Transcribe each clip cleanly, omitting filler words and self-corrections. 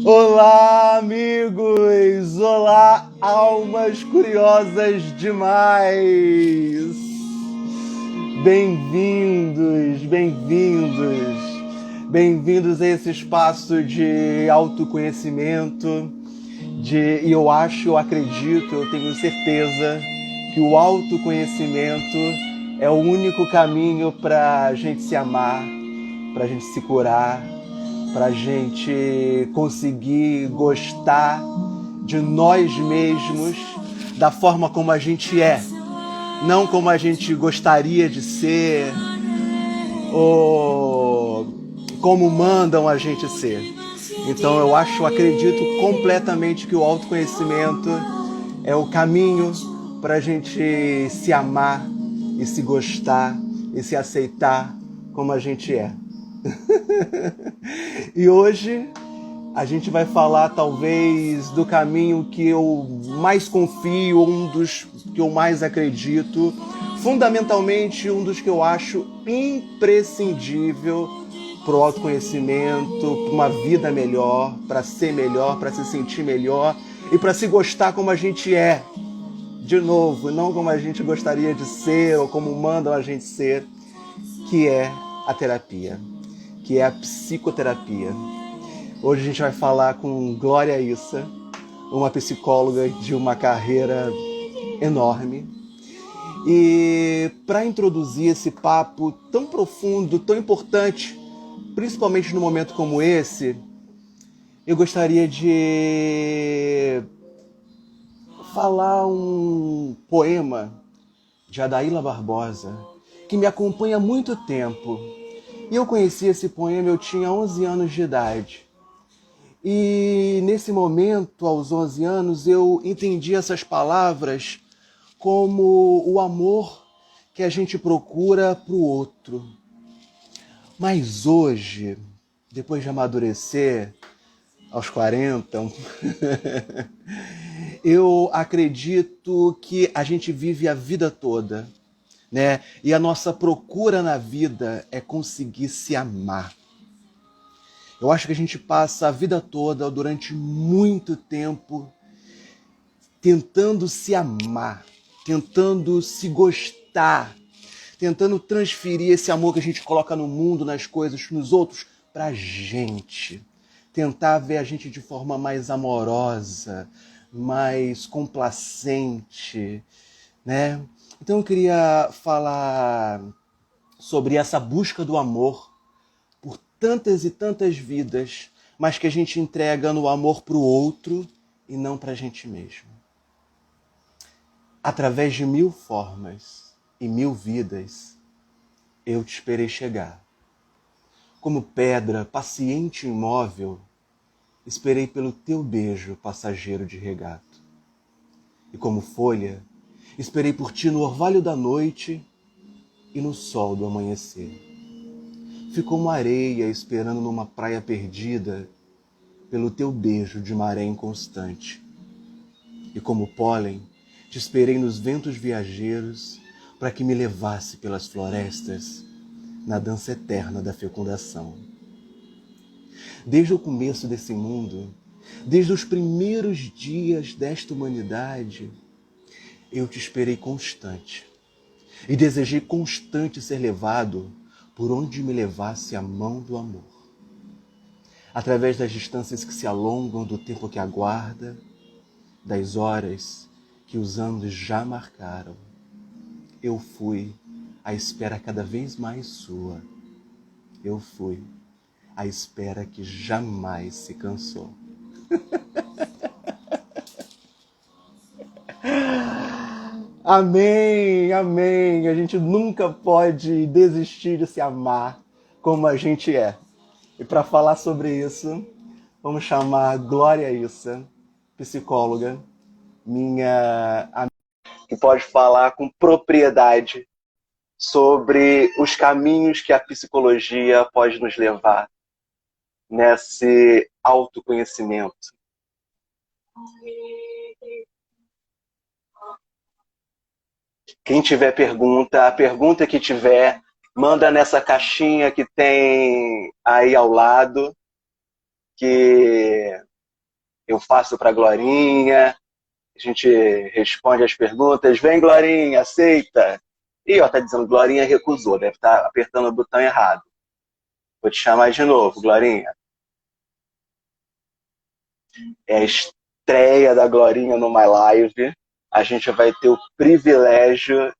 Olá, amigos! Olá, almas curiosas demais! Bem-vindos, bem-vindos! Bem-vindos a esse espaço de autoconhecimento, e eu acredito, eu tenho certeza que o autoconhecimento é o único caminho para a gente se amar, para a gente se curar, para a gente conseguir gostar de nós mesmos da forma como a gente é, não como a gente gostaria de ser ou como mandam a gente ser. Então eu acredito completamente que o autoconhecimento é o caminho para a gente se amar e se gostar e se aceitar como a gente é. E hoje a gente vai falar talvez do caminho que eu mais confio, um dos que eu mais acredito, fundamentalmente um dos que eu acho imprescindível para o autoconhecimento, para uma vida melhor, para ser melhor, para se sentir melhor e para se gostar como a gente é. De novo, não como a gente gostaria de ser ou como mandam a gente ser, que é a terapia, que é a psicoterapia. Hoje a gente vai falar com Glória Issa, uma psicóloga de uma carreira enorme. E para introduzir esse papo tão profundo, tão importante, principalmente num momento como esse, eu gostaria de falar um poema de Adaila Barbosa, que me acompanha há muito tempo. E eu conheci esse poema, eu tinha 11 anos de idade. E nesse momento, aos 11 anos, eu entendi essas palavras como o amor que a gente procura para o outro. Mas hoje, depois de amadurecer, aos 40, eu acredito que a gente vive a vida toda, né? E a nossa procura na vida é conseguir se amar. Eu acho que a gente passa a vida toda, durante muito tempo, tentando se amar, tentando se gostar, tentando transferir esse amor que a gente coloca no mundo, nas coisas, nos outros, pra gente. Tentar ver a gente de forma mais amorosa, mais complacente, né? Então eu queria falar sobre essa busca do amor por tantas e tantas vidas, mas que a gente entrega no amor para o outro e não para a gente mesmo. Através de 1000 formas e 1000 vidas, eu te esperei chegar. Como pedra, paciente e imóvel, esperei pelo teu beijo, passageiro de regato. E como folha, esperei por ti no orvalho da noite e no sol do amanhecer. Fui como areia esperando numa praia perdida pelo teu beijo de maré inconstante. E como pólen, te esperei nos ventos viajeiros para que me levasse pelas florestas na dança eterna da fecundação. Desde o começo desse mundo, desde os primeiros dias desta humanidade, eu te esperei constante e desejei constante ser levado por onde me levasse a mão do amor. Através das distâncias que se alongam, do tempo que aguarda, das horas que os anos já marcaram, eu fui à espera cada vez mais sua. Eu fui à espera que jamais se cansou. Amém, amém. A gente nunca pode desistir de se amar como a gente é. E para falar sobre isso, vamos chamar Glória Issa, psicóloga, minha amiga, que pode falar com propriedade sobre os caminhos que a psicologia pode nos levar nesse autoconhecimento. Quem tiver pergunta, a pergunta que tiver, manda nessa caixinha que tem aí ao lado que eu faço para a Glorinha, a gente responde as perguntas. Vem, Glorinha, aceita. Ih, ó, tá dizendo Glorinha recusou, deve estar apertando o botão errado. Vou te chamar de novo, Glorinha. É a estreia da Glorinha no My Live. A gente vai ter o privilégio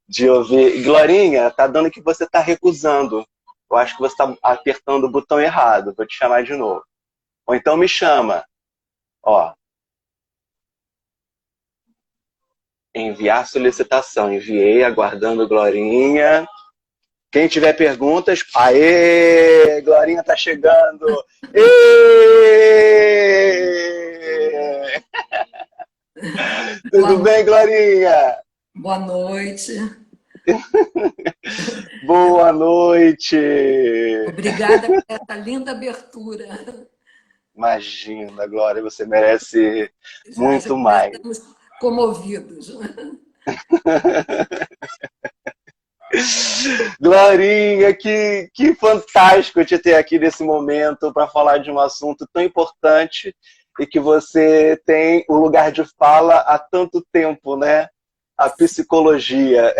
de ouvir. Glorinha, tá dando que você tá recusando. Eu acho que você tá apertando o botão errado. Vou te chamar de novo. Ou então me chama. Ó. Enviar solicitação. Enviei, aguardando Glorinha. Quem tiver perguntas, aê, Glorinha tá chegando. Êêêê! Tudo bem, Glorinha? Boa noite. Boa noite. Obrigada por essa linda abertura. Imagina, Glória, você merece Já muito mais. estamos comovidos. Glorinha, que fantástico te ter aqui nesse momento para falar de um assunto tão importante e que você tem o lugar de fala há tanto tempo, né? A psicologia.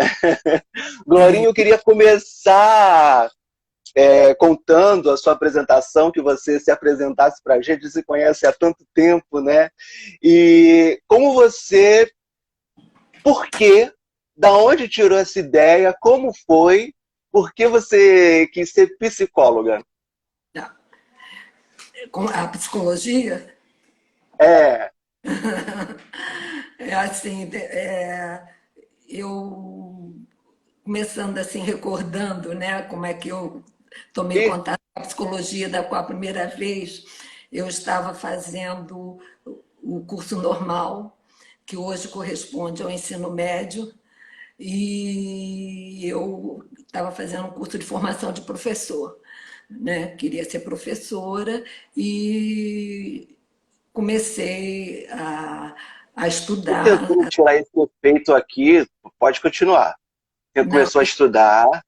Glorinha, eu queria começar contando a sua apresentação, que você se apresentasse para a gente, se conhece há tanto tempo, né? E como você, por quê, da onde tirou essa ideia, como foi, por que você quis ser psicóloga? Com a psicologia, É, é assim, eu começando assim, recordando, né, como é que eu tomei e contato com a psicologia com a primeira vez, eu estava fazendo o curso normal, que hoje corresponde ao ensino médio, e eu estava fazendo um curso de formação de professor, né? Queria ser professora e comecei a você estudar. tentou tirar esse efeito aqui, pode continuar. Você Não, começou a estudar.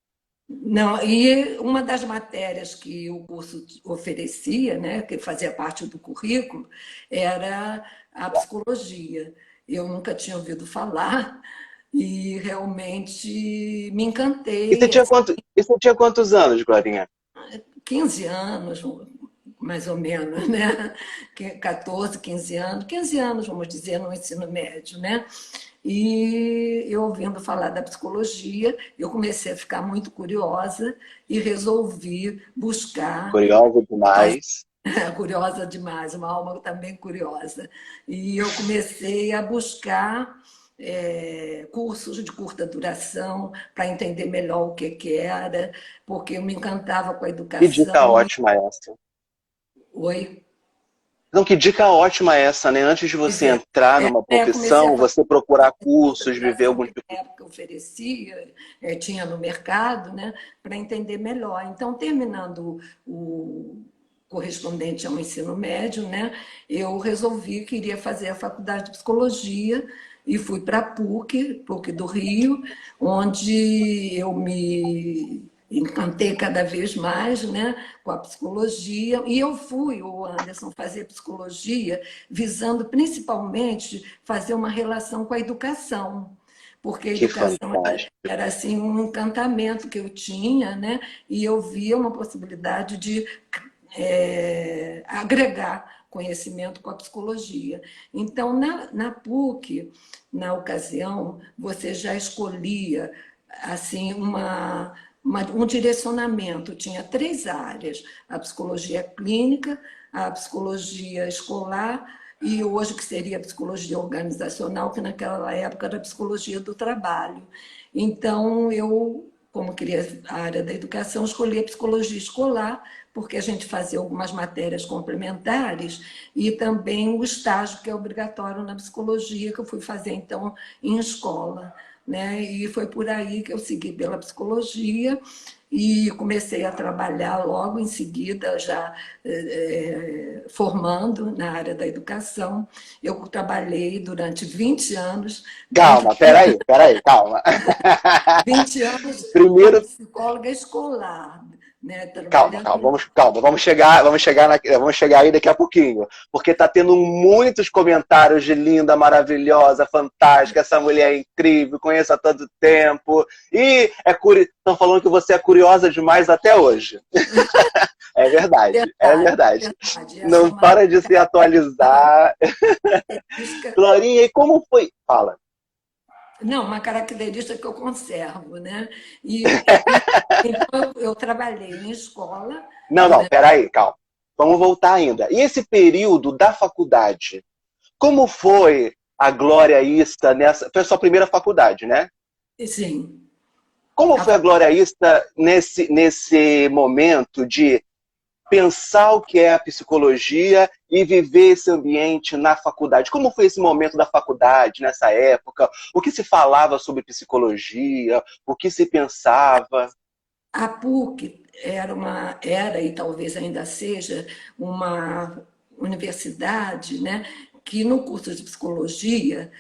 não, e uma das matérias que o curso oferecia, né, que fazia parte do currículo, era a psicologia. Eu nunca tinha ouvido falar e realmente me encantei. E você tinha quantos anos, Glorinha? 15 anos, mais ou menos, né? 14, 15 anos, vamos dizer, no ensino médio, né? E eu ouvindo falar da psicologia, eu comecei a ficar muito curiosa e resolvi buscar, Curiosa demais. curiosa demais, uma alma também curiosa. E eu comecei a buscar cursos de curta duração para entender melhor o que era, porque eu me encantava com a Que dica educação. ótima essa. Oi? Então, que dica ótima essa, né? Antes de Pois você é. entrar numa Comecei a profissão, fazer você procurar curta cursos, viver duração algum que tipo. na época oferecia, tinha no mercado, né, para entender melhor. Então, terminando o correspondente ao ensino médio, né, eu resolvi que iria fazer a faculdade de psicologia e fui para a PUC do Rio, onde eu me encantei cada vez mais, né, com a psicologia, e eu fui, o Anderson, fazer psicologia visando principalmente fazer uma relação com a educação, porque a Que educação fantástico. era assim um encantamento que eu tinha, né? E eu via uma possibilidade de agregar conhecimento com a psicologia. Então, na PUC, na ocasião, você já escolhia assim um direcionamento. Tinha 3 áreas: a psicologia clínica, a psicologia escolar e hoje que seria a psicologia organizacional, que naquela época era a psicologia do trabalho. Então, eu, como queria a área da educação, escolhi a psicologia escolar, porque a gente fazia algumas matérias complementares e também o estágio, que é obrigatório na psicologia, que eu fui fazer, então, em escola. Né? E foi por aí que eu segui pela psicologia e comecei a trabalhar logo em seguida, já formando na área da educação. Eu trabalhei durante 20 anos dentro Calma, peraí, calma. 20 anos como Primeiro, psicóloga escolar, né, calma, trabalhando. vamos chegar aí daqui a pouquinho, porque tá tendo muitos comentários de linda, maravilhosa, fantástica, essa mulher é incrível, conheço há tanto tempo, e estão falando que você é curiosa demais até hoje. É verdade, é Verdade, verdade. verdade. Essa é Não uma para de se atualizar. característica, Glorinha, e como foi? Fala. não, uma característica que eu conservo, né? E então eu trabalhei em escola Não, durante, peraí, calma. Vamos voltar ainda. E esse período da faculdade? Como foi a Glória Ista nessa. Foi a sua primeira faculdade, né? sim, Como foi a a Glória Ista nesse momento de pensar o que é a psicologia e viver esse ambiente na faculdade? Como foi esse momento da faculdade, nessa época? O que se falava sobre psicologia? O que se pensava? A PUC era e talvez ainda seja uma universidade, né, que no curso de psicologia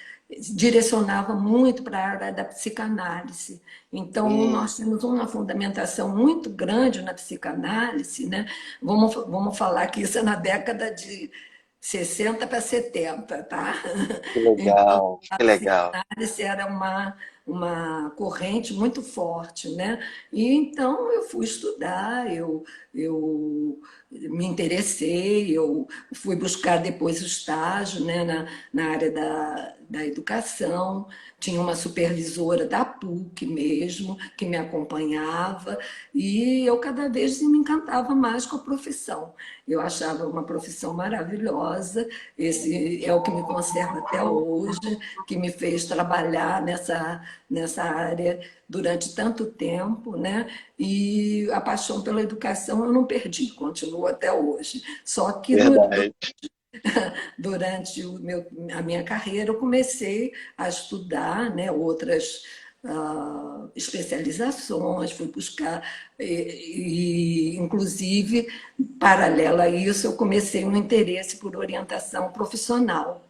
direcionava muito para a área da psicanálise. Então, Hum, nós temos uma fundamentação muito grande na psicanálise, né? Vamos falar que isso é na década de 60 para 70, tá? que Então, legal, a que legal. psicanálise era uma corrente muito forte, né? E então eu fui estudar, eu me interessei, eu fui buscar depois o estágio, né, na área da educação. Tinha uma supervisora da PUC mesmo, que me acompanhava, e eu cada vez me encantava mais com a profissão. Eu achava uma profissão maravilhosa, esse é o que me conserva até hoje, que me fez trabalhar nessa área durante tanto tempo, né? E a paixão pela educação eu não perdi, continuo até hoje. Só que Verdade. durante a minha carreira eu comecei a estudar, né, outras especializações, fui buscar, inclusive, paralela a isso, eu comecei um interesse por orientação profissional.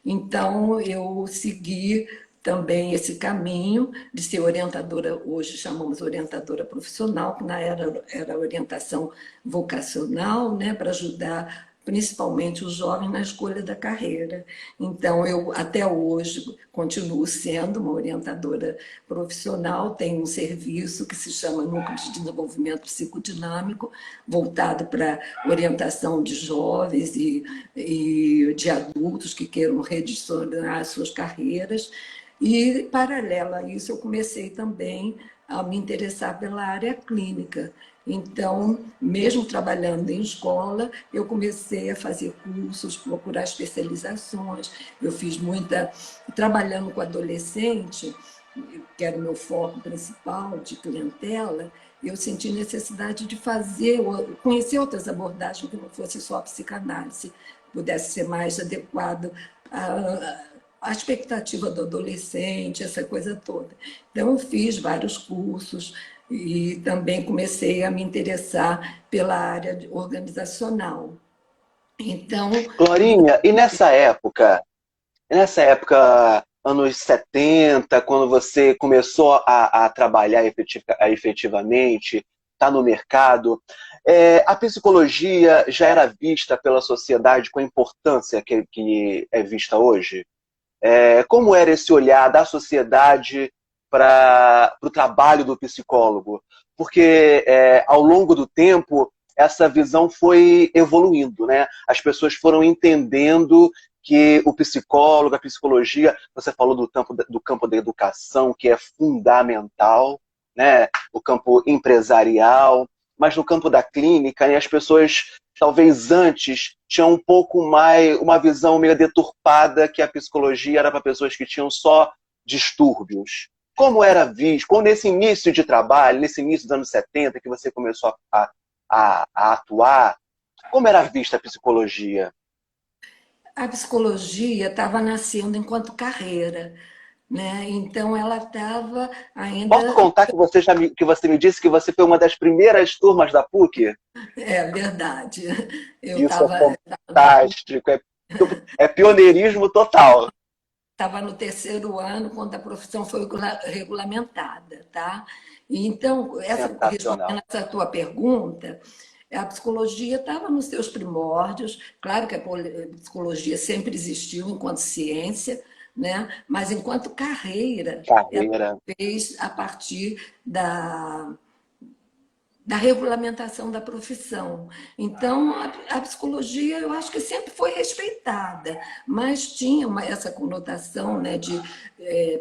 Então, eu segui também esse caminho de ser orientadora, hoje chamamos orientadora profissional, que na era orientação vocacional, né, para ajudar principalmente os jovens na escolha da carreira. Então, eu até hoje continuo sendo uma orientadora profissional, tenho um serviço que se chama Núcleo de Desenvolvimento Psicodinâmico, voltado para orientação de jovens e de adultos que queiram redirecionar suas carreiras. E, paralelo a isso, eu comecei também a me interessar pela área clínica. Então, mesmo trabalhando em escola, eu comecei a fazer cursos, procurar especializações. Eu fiz muita. Trabalhando com adolescente, que era o meu foco principal de clientela, eu senti necessidade de conhecer outras abordagens que não fosse só a psicanálise, pudesse ser mais adequado à expectativa do adolescente, essa coisa toda. Então, eu fiz vários cursos e também comecei a me interessar pela área organizacional. Então, Glorinha, e nessa época, anos 70, quando você começou a trabalhar efetivamente, está no mercado, a psicologia já era vista pela sociedade com a importância que é vista hoje? Como era esse olhar da sociedade para o trabalho do psicólogo? Porque ao longo do tempo essa visão foi evoluindo, né? As pessoas foram entendendo que o psicólogo, a psicologia, você falou do campo da educação, que é fundamental, né? O campo empresarial, mas no campo da clínica, né, as pessoas talvez antes tinham um pouco mais, uma visão meio deturpada que a psicologia era para pessoas que tinham só distúrbios. Como era visto, quando nesse início de trabalho, nesse início dos anos 70, que você começou a atuar, como era vista a psicologia? a psicologia estava nascendo enquanto carreira. né? Então, ela estava Posso ainda... contar que que você me disse que você foi uma das primeiras turmas da PUC? É verdade. Eu Isso é estava fantástico, é pioneirismo total. no terceiro ano, quando a profissão foi regulamentada, tá? Então, Sensacional. respondendo essa tua pergunta, a psicologia estava nos seus primórdios. Claro que a psicologia sempre existiu enquanto ciência, né? Mas enquanto carreira, ela Carreira. fez a partir da regulamentação da profissão. Então, a psicologia, eu acho que sempre foi respeitada, mas tinha essa conotação, né,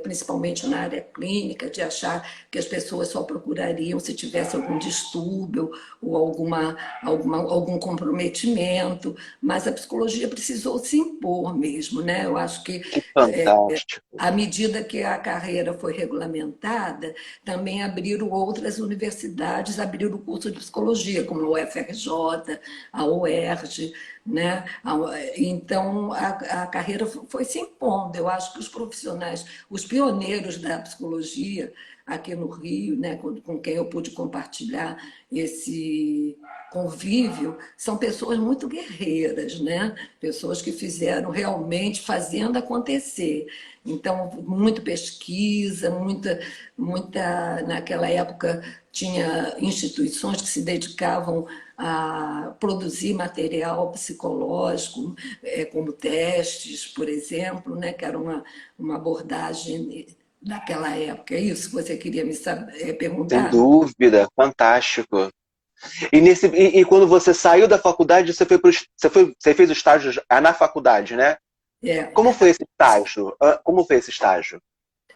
principalmente na área clínica, de achar que as pessoas só procurariam se tivesse algum distúrbio ou algum comprometimento, mas a psicologia precisou se impor mesmo, né? Eu acho que Que fantástico. à medida que a carreira foi regulamentada, também abriram outras universidades, abriram o curso de psicologia, como o UFRJ, a UERJ, né? Então, a carreira foi se impondo. Eu acho que os profissionais, os pioneiros da psicologia aqui no Rio, né, com quem eu pude compartilhar esse convívio, são pessoas muito guerreiras, né? Pessoas que fizeram realmente fazendo acontecer. Então, muita pesquisa, naquela época tinha instituições que se dedicavam a produzir material psicológico, como testes, por exemplo, né, que era uma abordagem naquela época. É isso que você queria Sem perguntar? dúvida, fantástico. E quando você saiu da faculdade, você fez o estágio na faculdade, né? É, Como foi esse estágio? Como foi esse estágio?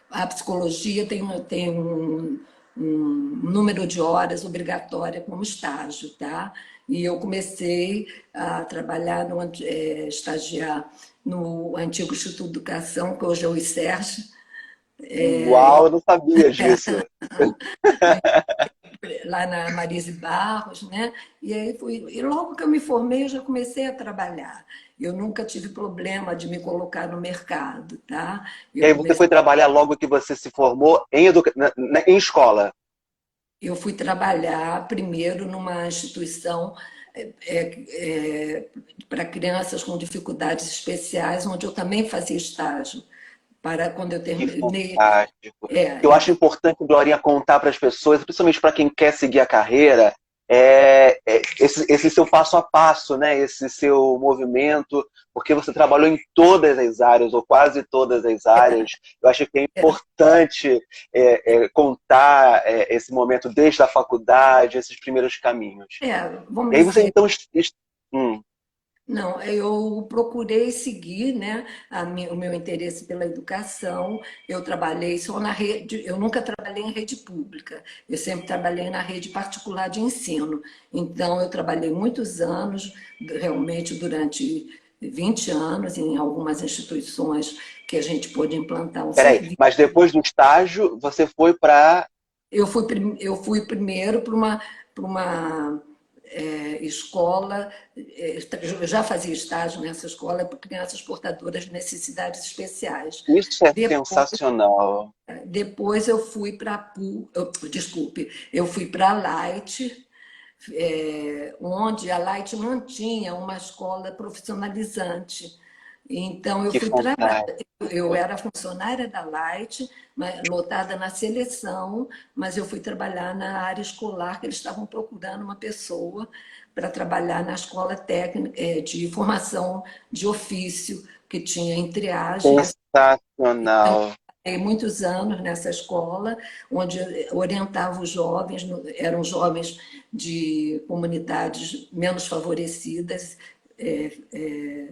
a psicologia tem um número de horas obrigatória como estágio, tá? E eu comecei a trabalhar, estagiar no antigo Instituto de Educação, que hoje é o ICERJ, Uau, eu não sabia disso. lá na Marise Barros, né? E logo que eu me formei, eu já comecei a trabalhar. Eu nunca tive problema de me colocar no mercado, tá? E Eu aí você comecei foi trabalhar logo que você se formou em escola. Eu fui trabalhar primeiro numa instituição para crianças com dificuldades especiais, onde eu também fazia estágio. Para quando eu Que terminei. fantástico. É, Eu acho importante, Glorinha, contar para as pessoas, principalmente para quem quer seguir a carreira, esse seu passo a passo, né? Esse seu movimento, porque você trabalhou em todas as áreas, ou quase todas as áreas. Eu acho que é importante contar esse momento desde a faculdade, esses primeiros caminhos. vamos E aí você dizer. então. Hum, Não, eu procurei seguir, né, o meu interesse pela educação. Eu trabalhei só na rede, eu nunca trabalhei em rede pública, eu sempre trabalhei na rede particular de ensino. Então, eu trabalhei muitos anos, realmente durante 20 anos, em algumas instituições que a gente pôde implantar um Peraí, serviço. mas depois do estágio, você foi para. Eu fui primeiro para uma escola, eu já fazia estágio nessa escola para crianças portadoras de necessidades especiais. Isso é Depois, sensacional. depois eu fui para a PU, desculpe, eu fui para a Light, onde a Light mantinha uma escola profissionalizante. Então, Que eu fantástico. era funcionária da Light, lotada na seleção, mas eu fui trabalhar na área escolar, que eles estavam procurando uma pessoa para trabalhar na escola técnica de formação de ofício, que tinha em triagem. Sensacional. Fiquei muitos anos nessa escola, onde eu orientava os jovens, eram jovens de comunidades menos favorecidas,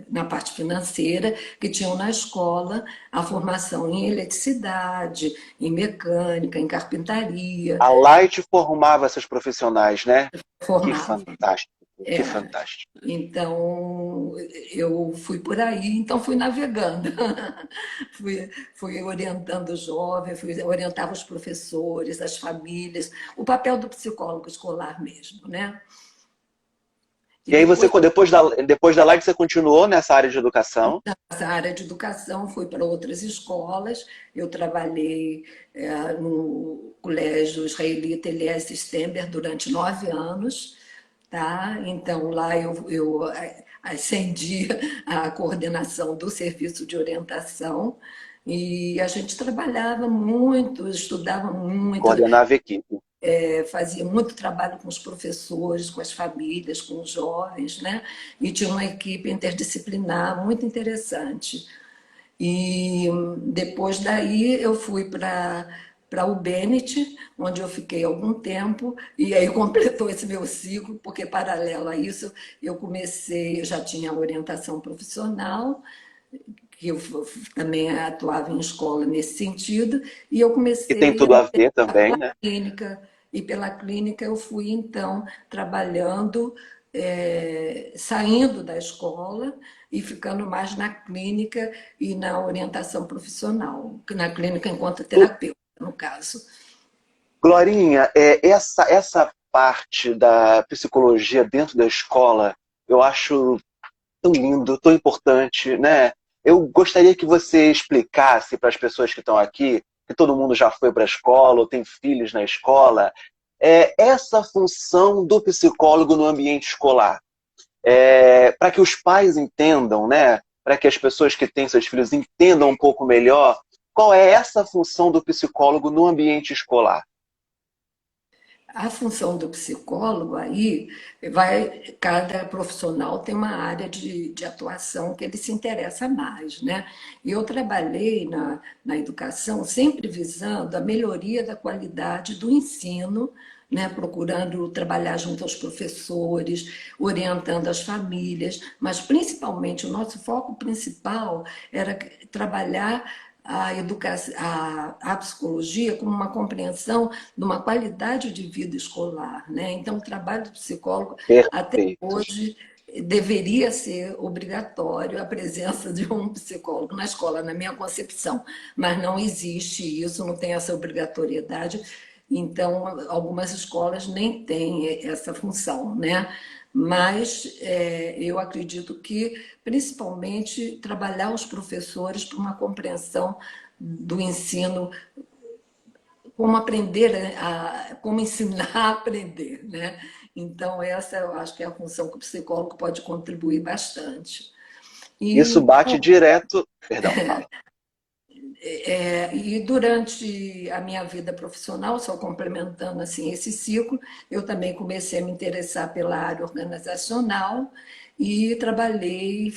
na parte financeira, que tinham na escola a formação em eletricidade, em mecânica, em carpintaria, A Light formava esses profissionais, né? Que formava. fantástico, que É, fantástico. então, eu fui por aí, então fui navegando, fui orientando os jovens, orientava os professores, as famílias, o papel do psicólogo escolar mesmo, né? E E aí você, depois, depois da Light, você continuou nessa área de educação? nessa área de educação, fui para outras escolas. Eu trabalhei no Colégio Israelita Elias Stember durante 9 anos, tá? Então, lá eu ascendi a coordenação do serviço de orientação e a gente trabalhava muito, estudava muito, Coordenava a equipe. fazia muito trabalho com os professores, com as famílias, com os jovens, né? E tinha uma equipe interdisciplinar muito interessante. E depois daí eu fui para o Bennett, onde eu fiquei algum tempo, e aí completou esse meu ciclo, porque paralelo a isso eu comecei, eu já tinha orientação profissional, que eu também atuava em escola nesse sentido, e eu Que tem comecei a tudo me a ver interessar também, pela né? clínica, e pela clínica eu fui então trabalhando, saindo da escola e ficando mais na clínica e na orientação profissional, na clínica enquanto terapeuta, no caso. Glorinha, essa parte da psicologia dentro da escola, eu acho tão lindo, tão importante, né? Eu gostaria que você explicasse para as pessoas que estão aqui, que todo mundo já foi para a escola ou tem filhos na escola, essa função do psicólogo no ambiente escolar. Para que os pais entendam, né? Para que as pessoas que têm seus filhos entendam um pouco melhor qual é essa função do psicólogo no ambiente escolar. A função do psicólogo aí cada profissional tem uma área de atuação que ele se interessa mais, né? E eu trabalhei na educação sempre visando a melhoria da qualidade do ensino, né? Procurando trabalhar junto aos professores, orientando as famílias, mas principalmente o nosso foco principal era trabalhar a educação, a psicologia como uma compreensão de uma qualidade de vida escolar, né? Então, o trabalho do psicólogo até Perfeito. hoje deveria ser obrigatório a presença de um psicólogo na escola, na minha concepção, mas não existe isso, não tem essa obrigatoriedade. Então, algumas escolas nem têm essa função, né? Mas eu acredito que, principalmente, trabalhar os professores para uma compreensão do ensino, como aprender, né, como ensinar a aprender, né? Então, essa eu acho que é a função que o psicólogo pode contribuir bastante. Isso E bate direto. Perdão, fala. E durante a minha vida profissional, só complementando assim esse ciclo, eu também comecei a me interessar pela área organizacional e trabalhei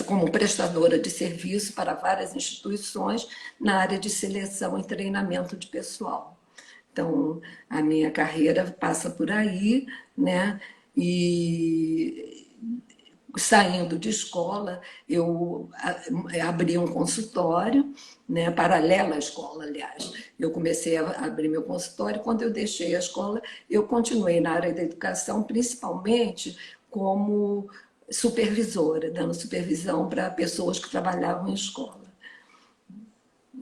como prestadora de serviço para várias instituições na área de seleção e treinamento de pessoal. Então, a minha carreira passa por aí, né? E saindo de escola, eu abri um consultório, né, paralelo à escola, aliás. Eu comecei a abrir meu consultório. Quando eu deixei a escola, eu continuei na área da educação, principalmente como supervisora, dando supervisão para pessoas que trabalhavam em escola.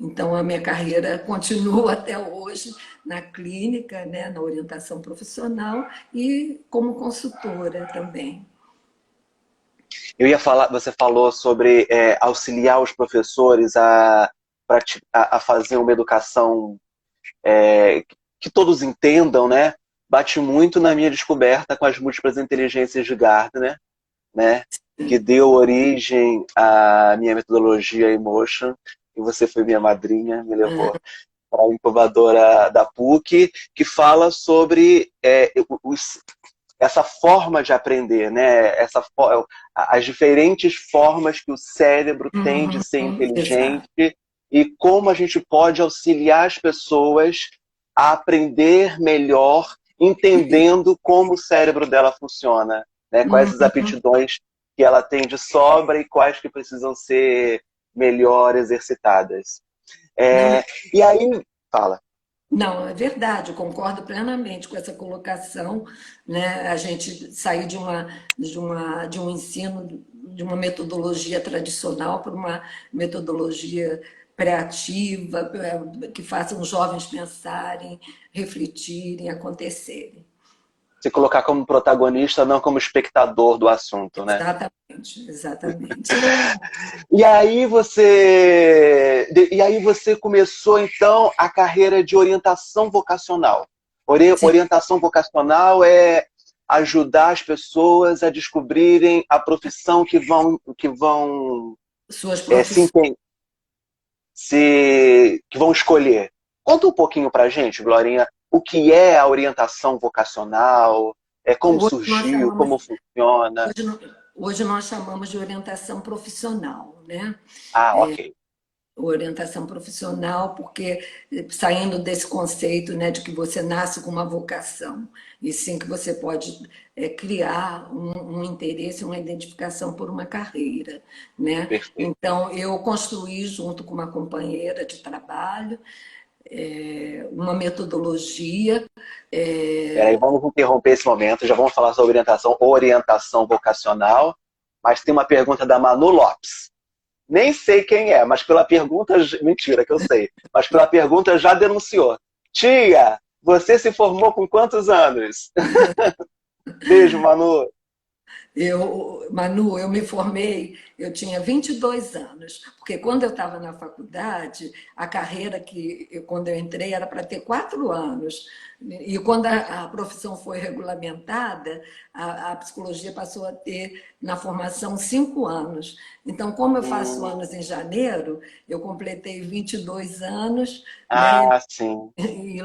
Então, a minha carreira continua até hoje na clínica, né, na orientação profissional e como consultora também. Eu ia falar, você falou sobre auxiliar os professores a fazer uma educação é, que todos entendam, né? Bate muito na minha descoberta com as múltiplas inteligências de Gardner, né? Que deu origem à minha metodologia Emotion, e você foi minha madrinha, me levou para a incubadora da PUC, que fala sobre essa forma de aprender, né? As diferentes formas que o cérebro tem de ser inteligente Exato. e como a gente pode auxiliar as pessoas a aprender melhor, entendendo como o cérebro dela funciona, né? Quais as aptidões que ela tem de sobra e quais que precisam ser melhor exercitadas. Não, E aí, fala. não, é verdade, eu concordo plenamente com essa colocação, né? A gente sair de um ensino, de uma metodologia tradicional para uma metodologia criativa, que faça os jovens pensarem, refletirem, acontecerem. Se colocar como protagonista, não como espectador do assunto, né? Exatamente, exatamente. E aí você começou, então, a carreira de orientação vocacional. Sim, Orientação vocacional é ajudar as pessoas a descobrirem a profissão que vão suas é, se, profissões. empen- que vão escolher. Conta um pouquinho pra gente, Glorinha, o que é a orientação vocacional, como Hoje nós surgiu, chamamos, como funciona. hoje nós chamamos de orientação profissional, né? Ah, ok. Orientação profissional, porque saindo desse conceito, né, de que você nasce com uma vocação, e sim que você pode criar um interesse, uma identificação por uma carreira, né? Perfeito. Então, eu construí, junto com uma companheira de trabalho, uma metodologia. Peraí, vamos interromper esse momento, já vamos falar sobre orientação vocacional, mas tem uma pergunta da Manu Lopes. Nem sei quem é, mas pela pergunta. Mentira, que eu sei. Mas pela pergunta já denunciou. Tia, você se formou com quantos anos? Beijo, Manu. Manu, eu me formei, eu tinha 22 anos, porque quando eu estava na faculdade, a carreira quando eu entrei, era para ter 4 anos. E quando a profissão foi regulamentada, a psicologia passou a ter, na formação, 5 anos. Então, como eu faço Hum, anos em janeiro, eu completei 22 anos, né? ah, sim. E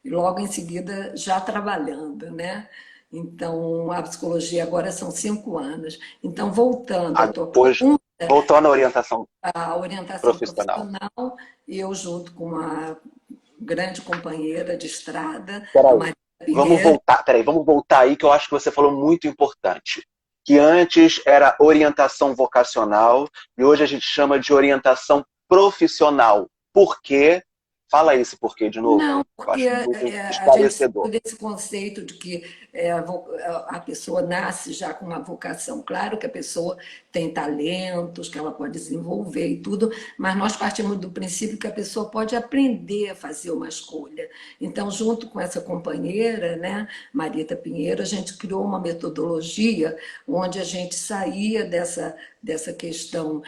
logo em seguida já trabalhando, né? Então, a psicologia agora são 5 anos. Então, voltando à tua Depois, pergunta, voltando à orientação a orientação profissional. profissional, eu junto com uma grande companheira de estrada, a Peraí, Maria Pinheiro. vamos voltar aí que eu acho que você falou muito importante. Que antes era orientação vocacional e hoje a gente chama de orientação profissional. Por quê? Fala esse porquê de Não, novo. Eu porque acho muito a gente saiu esclarecedor. desse conceito de que a pessoa nasce já com uma vocação. Claro que a pessoa tem talentos que ela pode desenvolver e tudo, mas nós partimos do princípio que a pessoa pode aprender a fazer uma escolha. Então, junto com essa companheira, né, Marita Pinheiro, a gente criou uma metodologia onde a gente saía dessa questão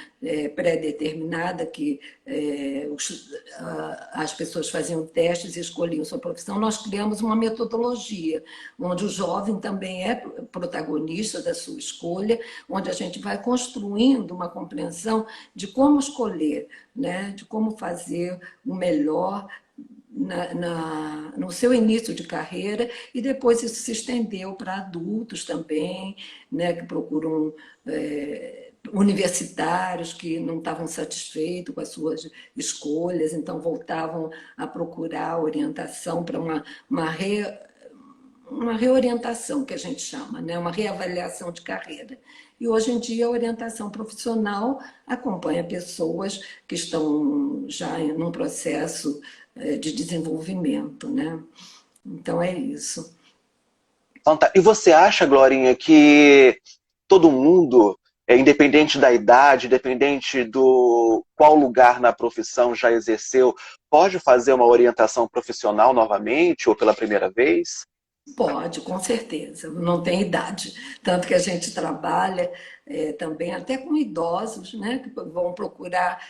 pré-determinada que as pessoas faziam testes e escolhiam sua profissão. Nós criamos uma metodologia onde o jovem também é protagonista da sua escolha, onde a gente vai construindo uma compreensão de como escolher, né? De como fazer o melhor no seu início de carreira, e depois isso se estendeu para adultos também, né, que procuram universitários que não estavam satisfeitos com as suas escolhas, então voltavam a procurar orientação para uma reorientação, que a gente chama, né? Uma reavaliação de carreira. E hoje em dia a orientação profissional acompanha pessoas que estão já num processo de desenvolvimento, né? Então é isso. Então, tá. E você acha, Glorinha, que todo mundo, independente da idade, independente do qual lugar na profissão já exerceu, pode fazer uma orientação profissional novamente ou pela primeira vez? Pode, com certeza, não tem idade. Tanto que a gente trabalha também até com idosos, né, que vão procurar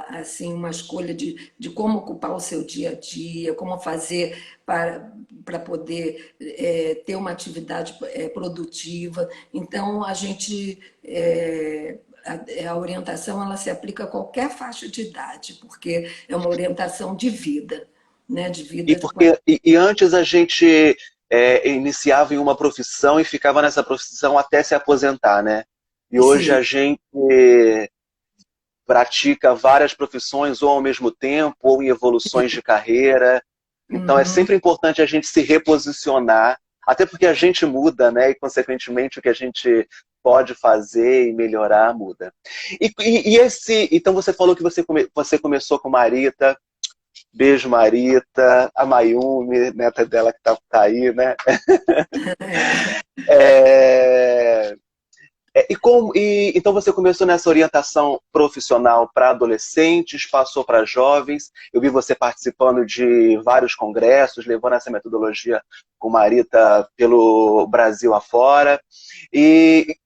assim uma escolha de como ocupar o seu dia a dia, como fazer para poder ter uma atividade produtiva. Então, a orientação ela se aplica a qualquer faixa de idade, porque é uma orientação de vida, né, de E, vida de qualidade. porque antes a gente iniciava em uma profissão e ficava nessa profissão até se aposentar, né? E hoje a gente pratica várias profissões ou ao mesmo tempo, ou em evoluções de carreira. Então é Uhum. sempre importante a gente se reposicionar, até porque a gente muda, né? E consequentemente o que a gente pode fazer e melhorar muda. Então você falou que você começou com Marita. Beijo, Marita, a Mayumi, neta dela que tá aí, né? É. É, Então você começou nessa orientação profissional para adolescentes, passou para jovens. Eu vi você participando de vários congressos, levando essa metodologia com Marita pelo Brasil afora. E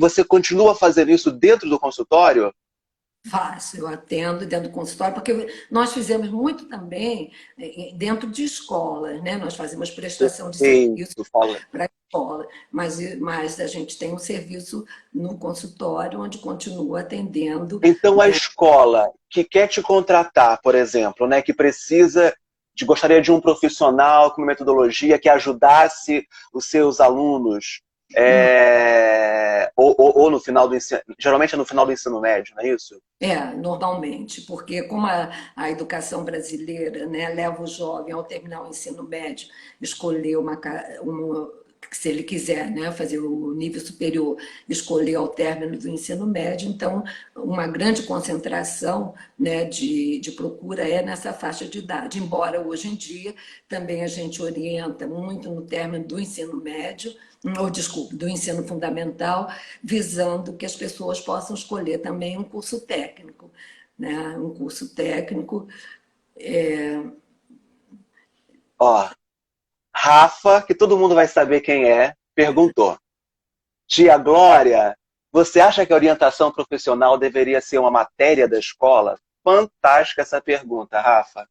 você continua fazendo isso dentro do consultório? Faço, eu atendo dentro do consultório, porque nós fizemos muito também dentro de escolas, né? Nós fazemos prestação de serviço Isso, fala. para a escola, mas a gente tem um serviço no consultório onde continua atendendo, Então a né? escola que quer te contratar, por exemplo, né, que gostaria de um profissional com uma metodologia que ajudasse os seus alunos, ou no final do ensino, geralmente é no final do ensino médio, não é isso? Normalmente, porque como a educação brasileira, né, leva o jovem ao terminar o ensino médio, escolher se ele quiser, né, fazer o nível superior, escolher ao término do ensino médio, então uma grande concentração, né, de procura é nessa faixa de idade, embora hoje em dia também a gente orienta muito no término do ensino médio, ou desculpe, do ensino fundamental, visando que as pessoas possam escolher também um curso técnico, né? Um curso técnico. Ó, Rafa, que todo mundo vai saber quem é, perguntou: Tia Glória, você acha que a orientação profissional deveria ser uma matéria da escola? Fantástica essa pergunta, Rafa.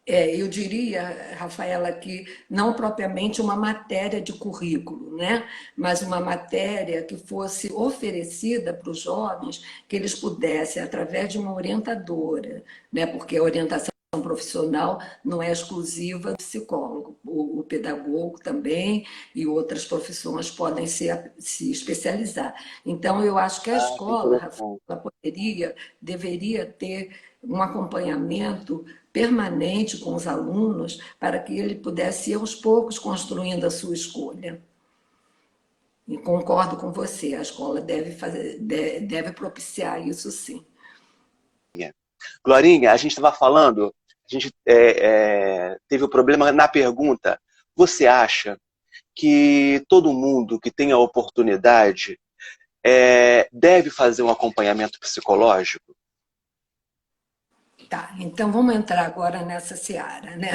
Eu diria, Rafaela, que não propriamente uma matéria de currículo, né? Mas uma matéria que fosse oferecida para os jovens, que eles pudessem, através de uma orientadora, né? Porque a orientação profissional não é exclusiva do psicólogo, o pedagogo também e outras profissões podem se especializar. Então, eu acho que a Ah, que escola, interessante. Rafaela, deveria ter um acompanhamento permanente com os alunos para que ele pudesse ir aos poucos construindo a sua escolha. E concordo com você, a escola deve propiciar isso sim. Glorinha, a gente estava falando, a gente teve o problema na pergunta. Você acha que todo mundo que tem a oportunidade deve fazer um acompanhamento psicológico? Tá, então vamos entrar agora nessa seara, né?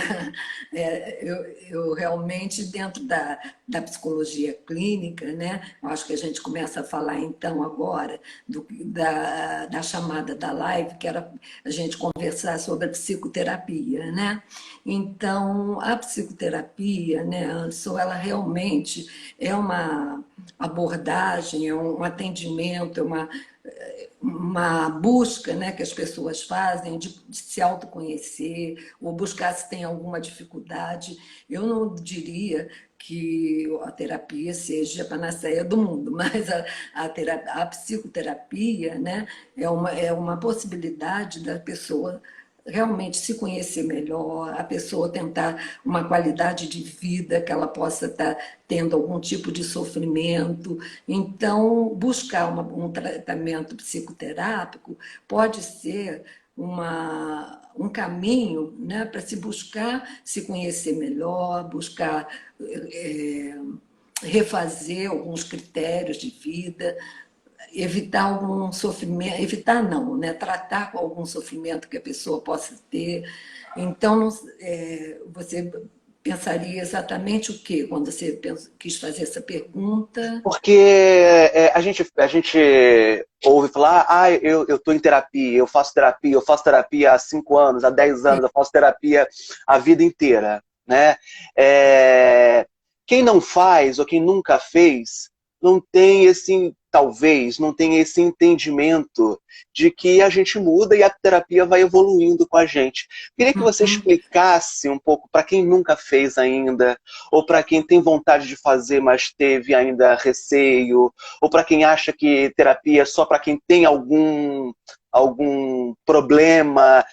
Eu realmente, dentro da psicologia clínica, né? Eu acho que a gente começa a falar então agora da chamada da live, que era a gente conversar sobre a psicoterapia, né? Então, a psicoterapia, né, Anderson, ela realmente é uma abordagem, é um atendimento, é uma busca, né, que as pessoas fazem de se autoconhecer ou buscar se tem alguma dificuldade. Eu não diria que a terapia seja a panaceia do mundo, mas a psicoterapia, né, é uma possibilidade da pessoa realmente se conhecer melhor, a pessoa tentar uma qualidade de vida que ela possa estar tendo algum tipo de sofrimento. Então, buscar um tratamento psicoterápico pode ser um caminho, né, para se buscar se conhecer melhor, buscar refazer alguns critérios de vida, evitar algum sofrimento, evitar não, né? Tratar com algum sofrimento que a pessoa possa ter. Então, você pensaria exatamente o quê quando você quis fazer essa pergunta? Porque a gente ouve falar, eu estou em terapia, eu faço terapia há 5 anos, há 10 anos, eu faço terapia a vida inteira, né? Quem não faz ou quem nunca fez, não tem talvez, não tem esse entendimento de que a gente muda e a terapia vai evoluindo com a gente. Queria que você explicasse um pouco para quem nunca fez ainda, ou para quem tem vontade de fazer, mas teve ainda receio, ou para quem acha que terapia é só para quem tem algum problema,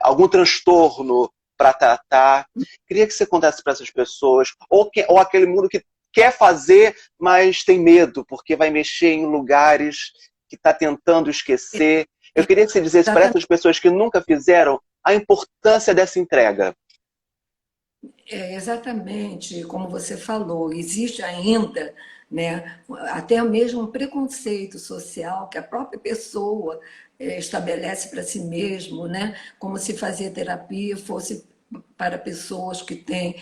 algum transtorno para tratar. Queria que você contasse para essas pessoas, ou aquele mundo que quer fazer, mas tem medo, porque vai mexer em lugares que está tentando esquecer. Eu queria que você dissesse para essas pessoas que nunca fizeram a importância dessa entrega. É exatamente como você falou, existe ainda, né, até mesmo um preconceito social que a própria pessoa estabelece para si mesmo, né, como se fazer terapia fosse para pessoas que têm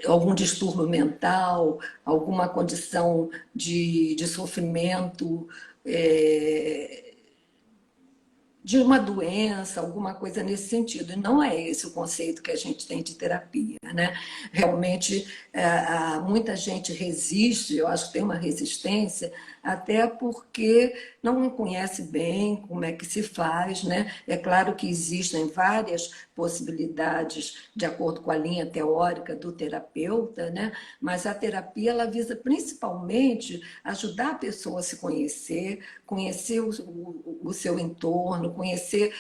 algum distúrbio mental, alguma condição de sofrimento, é, de uma doença, alguma coisa nesse sentido. E não é esse o conceito que a gente tem de terapia, né? Realmente, muita gente resiste, eu acho que tem uma resistência, até porque não conhece bem como é que se faz, né? É claro que existem várias possibilidades de acordo com a linha teórica do terapeuta, né? Mas a terapia ela visa principalmente ajudar a pessoa a se conhecer, conhecer o seu entorno, conhecer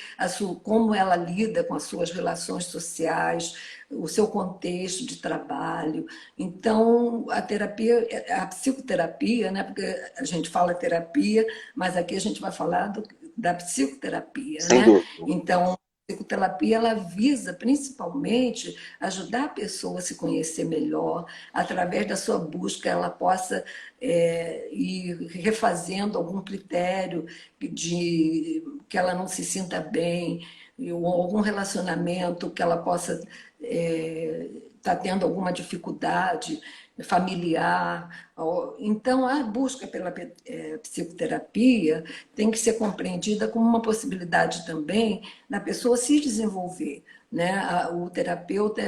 como ela lida com as suas relações sociais, o seu contexto de trabalho. Então, a terapia, a psicoterapia, né? Porque a gente fala terapia, mas aqui a gente vai falar da psicoterapia, Sem né? dúvida. Então, a psicoterapia ela visa principalmente ajudar a pessoa a se conhecer melhor, através da sua busca ela possa ir refazendo algum critério de que ela não se sinta bem, ou algum relacionamento que ela possa estar tendo alguma dificuldade familiar. Então, a busca pela psicoterapia tem que ser compreendida como uma possibilidade também da pessoa se desenvolver. Né? O terapeuta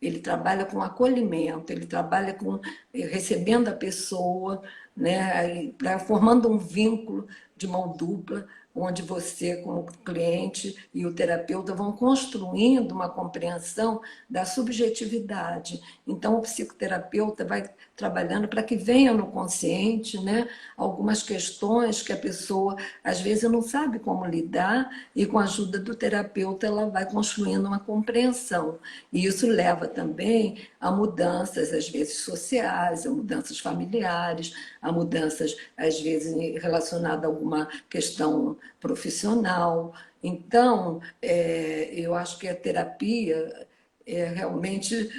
ele trabalha com acolhimento, ele trabalha com recebendo a pessoa, né? Formando um vínculo de mão dupla, onde você, como cliente, e o terapeuta vão construindo uma compreensão da subjetividade. Então, o psicoterapeuta vai trabalhando para que venha no consciente, né, algumas questões que a pessoa, às vezes, não sabe como lidar, e com a ajuda do terapeuta ela vai construindo uma compreensão. E isso leva também a mudanças, às vezes, sociais, a mudanças familiares, a mudanças, às vezes, relacionadas a alguma questão profissional. Então, eu acho que a terapia é realmente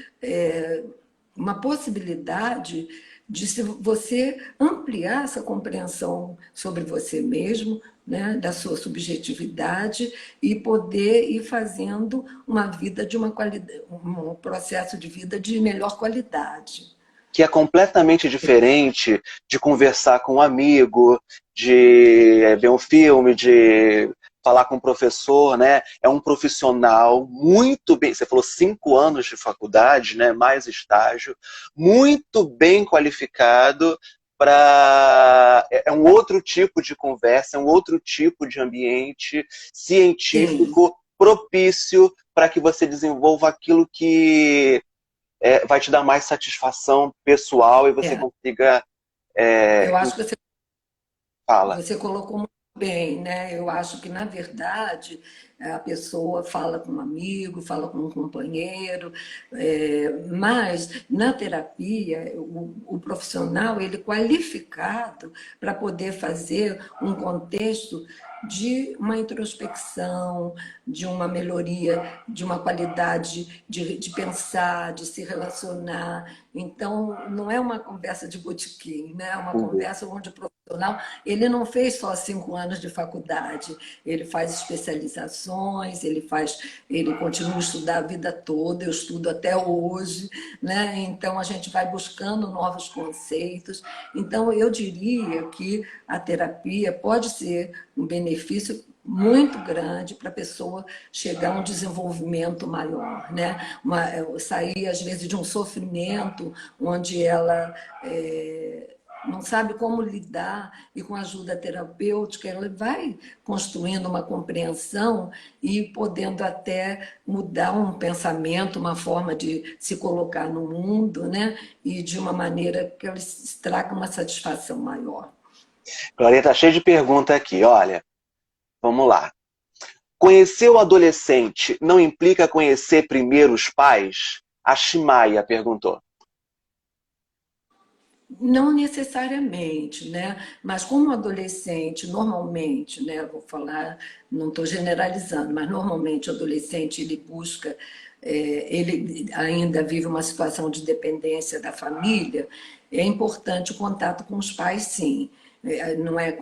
uma possibilidade de você ampliar essa compreensão sobre você mesmo, né, da sua subjetividade e poder ir fazendo uma vida de uma qualidade, um processo de vida de melhor qualidade. Que é completamente diferente de conversar com um amigo, de ver um filme, de falar com um professor, né? É um profissional muito bem, você falou 5 anos de faculdade, né? Mais estágio, muito bem qualificado para... É um outro tipo de conversa, é um outro tipo de ambiente Sim, científico propício para que você desenvolva aquilo que vai te dar mais satisfação pessoal e você é. consiga... Eu acho que Fala. você colocou muito bem, né? Eu acho que, na verdade, a pessoa fala com um amigo, fala com um companheiro, mas na terapia, o profissional ele é qualificado para poder fazer um contexto de uma introspecção, de uma melhoria, de uma qualidade de pensar, de se relacionar. Então, não é uma conversa de botequim, né? É uma conversa onde o profissional ele não fez só 5 anos de faculdade, ele faz especializações, ele continua a estudar a vida toda, eu estudo até hoje, né? Então a gente vai buscando novos conceitos. Então eu diria que a terapia pode ser um benefício muito grande para a pessoa chegar a um desenvolvimento maior, né? Sair, às vezes, de um sofrimento onde ela não sabe como lidar, e com a ajuda terapêutica ela vai construindo uma compreensão e podendo até mudar um pensamento, uma forma de se colocar no mundo, né? E de uma maneira que ela traga uma satisfação maior. Clarinha tá cheia de pergunta aqui, olha. Vamos lá. Conhecer o adolescente não implica conhecer primeiro os pais? A Shimaia perguntou. Não necessariamente, né? Mas como adolescente, normalmente, né? Vou falar, não estou generalizando, mas normalmente o adolescente ele busca ele ainda vive uma situação de dependência da família, é importante o contato com os pais, sim. Não é,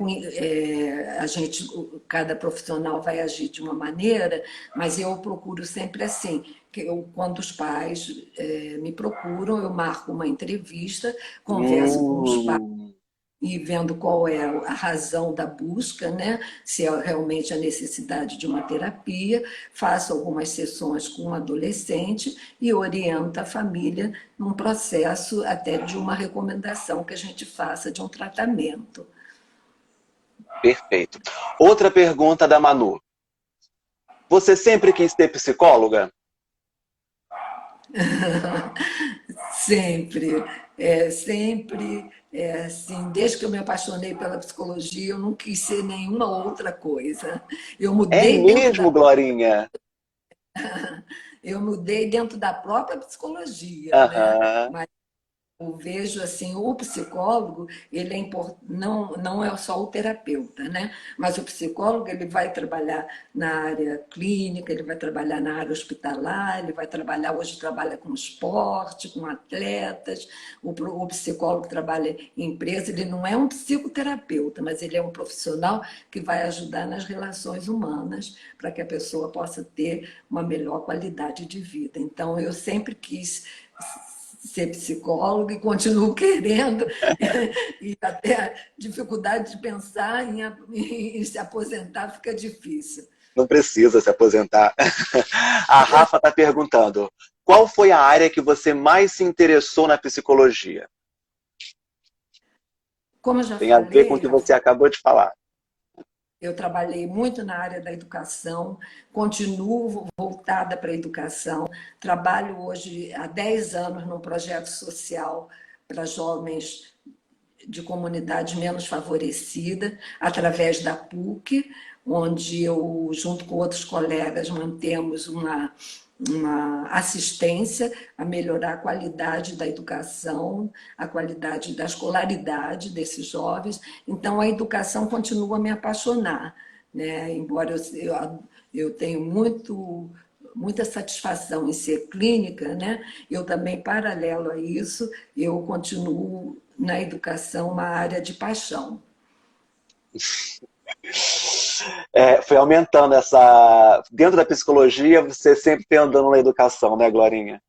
a gente, cada profissional vai agir de uma maneira, mas eu procuro sempre assim, que quando os pais me procuram, eu marco uma entrevista, converso com os pais, Hum, e vendo qual é a razão da busca, né? Se é realmente a necessidade de uma terapia, faço algumas sessões com o adolescente e oriento a família num processo até de uma recomendação que a gente faça de um tratamento. perfeito. Outra pergunta da Manu. Você sempre quis ser psicóloga? Sempre, sempre, assim, desde que eu me apaixonei pela psicologia, eu não quis ser nenhuma outra coisa. Eu É mudei dentro mesmo, da Glorinha? eu mudei dentro da própria psicologia, né? Aham. Mas eu vejo assim, o psicólogo, ele não é só o terapeuta, né? Mas o psicólogo, ele vai trabalhar na área clínica, ele vai trabalhar na área hospitalar, ele vai trabalhar, hoje trabalha com esporte, com atletas, o psicólogo trabalha em empresa, ele não é um psicoterapeuta, mas ele é um profissional que vai ajudar nas relações humanas para que a pessoa possa ter uma melhor qualidade de vida. Então, eu sempre quis ser psicóloga e continuo querendo, e até a dificuldade de pensar em se aposentar fica difícil. Não precisa se aposentar. A Rafa está perguntando: qual foi a área que você mais se interessou na psicologia? Como eu já Tem a ver com o falei, que você acabou de falar. eu trabalhei muito na área da educação, continuo voltada para a educação, trabalho hoje há 10 anos num projeto social para jovens de comunidades menos favorecidas, através da PUC, onde eu, junto com outros colegas, mantemos uma assistência a melhorar a qualidade da educação, a qualidade da escolaridade desses jovens. Então, a educação continua a me apaixonar, né? Embora eu tenho muita satisfação em ser clínica, né? Eu também, paralelo a isso, eu continuo na educação uma área de paixão. Foi aumentando essa. Dentro da psicologia, você sempre tem andando na educação, né, Glorinha?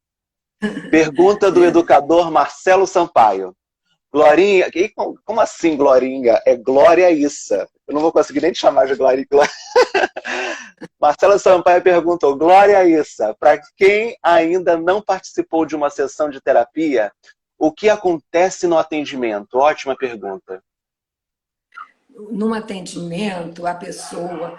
Pergunta do educador Marcelo Sampaio. Glorinha, como assim, Glorinha? É Glória Issa. Eu não vou conseguir nem te chamar de Glorinha. Marcelo Sampaio perguntou: Glória Issa, para quem ainda não participou de uma sessão de terapia, o que acontece no atendimento? Ótima pergunta. Num atendimento, a pessoa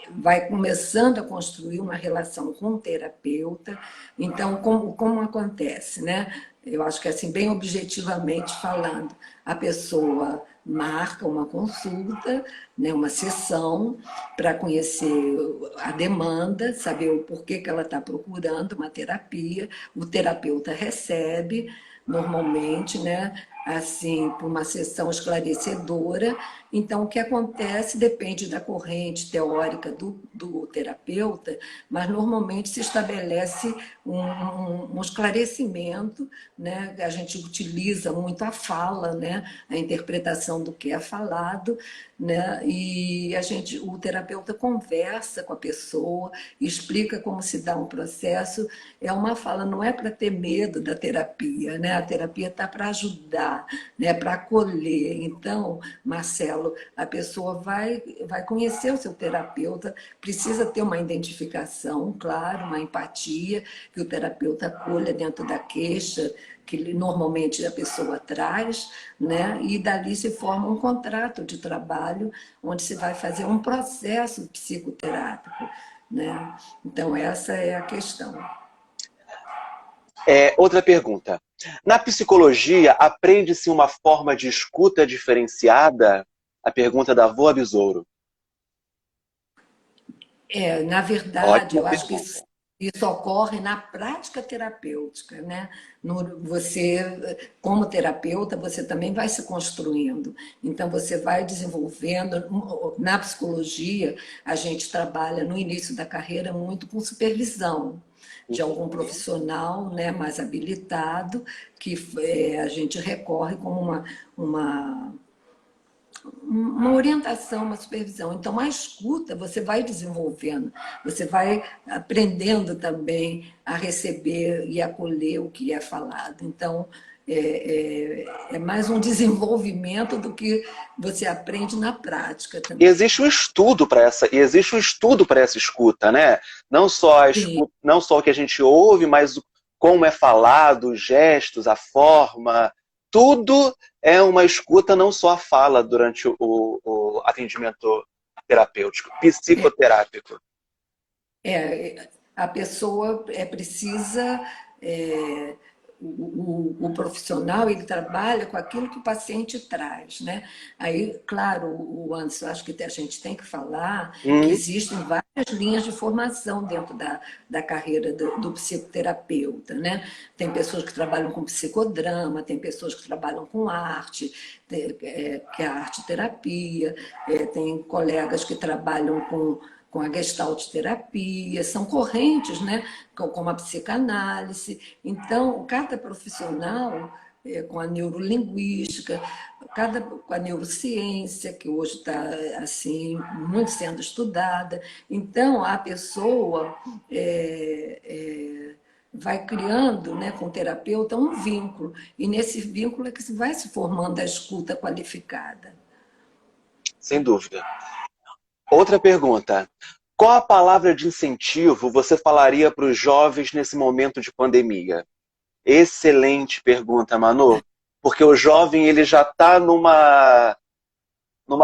vai começando a construir uma relação com o terapeuta. Então, como acontece, né? Eu acho que, assim, bem objetivamente falando, a pessoa marca uma consulta, né, uma sessão, para conhecer a demanda, saber o porquê que ela está procurando uma terapia. O terapeuta recebe, normalmente, né, assim, por uma sessão esclarecedora. Então, o que acontece depende da corrente teórica do terapeuta, mas normalmente se estabelece um esclarecimento, né? A gente utiliza muito a fala, né? A interpretação do que é falado, né? E o terapeuta conversa com a pessoa, explica como se dá um processo. É uma fala, não é para ter medo da terapia, né? A terapia está para ajudar, né? Para acolher. Então, Marcelo, a pessoa vai conhecer o seu terapeuta, precisa ter uma identificação, claro, uma empatia, que o terapeuta acolha dentro da queixa que normalmente a pessoa traz, né? E dali se forma um contrato de trabalho, onde se vai fazer um processo psicoterápico, né? Então, essa é a questão. Outra pergunta. Na psicologia, aprende-se uma forma de escuta diferenciada? A pergunta da Voa Besouro. Na verdade, Ótima eu acho que pergunta. isso ocorre na prática terapêutica, né? Você, como terapeuta, você também vai se construindo. Então, você vai desenvolvendo. Na psicologia, a gente trabalha no início da carreira muito com supervisão. de algum profissional, né, mais habilitado, que a gente recorre como uma uma orientação, uma supervisão. Então, a escuta você vai desenvolvendo, você vai aprendendo também a receber e acolher o que é falado. Então, é mais um desenvolvimento do que você aprende na prática E também. existe um estudo para essa escuta, né? Não só a Sim, escuta, não só o que a gente ouve, mas como é falado, os gestos, a forma, tudo é uma escuta, não só a fala durante o atendimento terapêutico, psicoterápico. a pessoa precisa. é, o profissional ele trabalha com aquilo que o paciente traz, né? Aí, claro, o Anderson, acho que a gente tem que falar que Hum, existem várias linhas de formação dentro da carreira do psicoterapeuta, né? Tem pessoas que trabalham com psicodrama, tem pessoas que trabalham com arte, que é a arte terapia, tem colegas que trabalham com a gestalt terapia, são correntes, né, como a psicanálise. Então, cada profissional, com a neurolinguística, com a neurociência, que hoje está assim, muito sendo estudada. Então, a pessoa vai criando, né, com o terapeuta um vínculo, e nesse vínculo é que vai se formando a escuta qualificada. sem dúvida. Outra pergunta. Qual a palavra de incentivo você falaria para os jovens nesse momento de pandemia? Excelente pergunta, Manu. Porque o jovem ele já está numa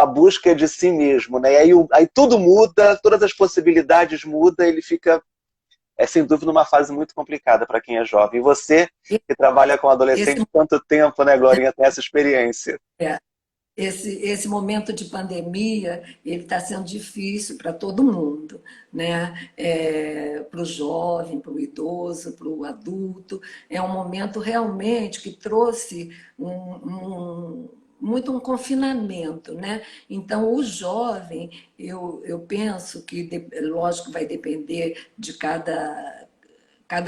busca de si mesmo, né? E aí tudo muda, todas as possibilidades mudam, ele fica, sem dúvida, numa fase muito complicada para quem é jovem. E você, que trabalha com Esse, adolescente há tanto tempo, né, Glorinha, tem essa experiência. esse momento de pandemia ele está sendo difícil para todo mundo, né? Para o jovem, para o idoso, para o adulto. É um momento realmente que trouxe muito um confinamento, né? Então, o jovem, eu penso que, lógico, vai depender de cada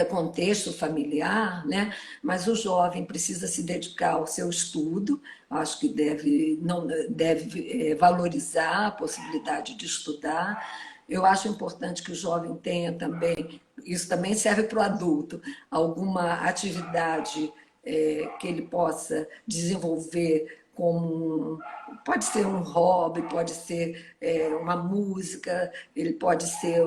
contexto familiar, né? Mas o jovem precisa se dedicar ao seu estudo, acho que não deve valorizar a possibilidade de estudar. Eu acho importante que o jovem tenha também, isso também serve para o adulto, alguma atividade que ele possa desenvolver como pode ser um hobby, pode ser uma música, ele pode ser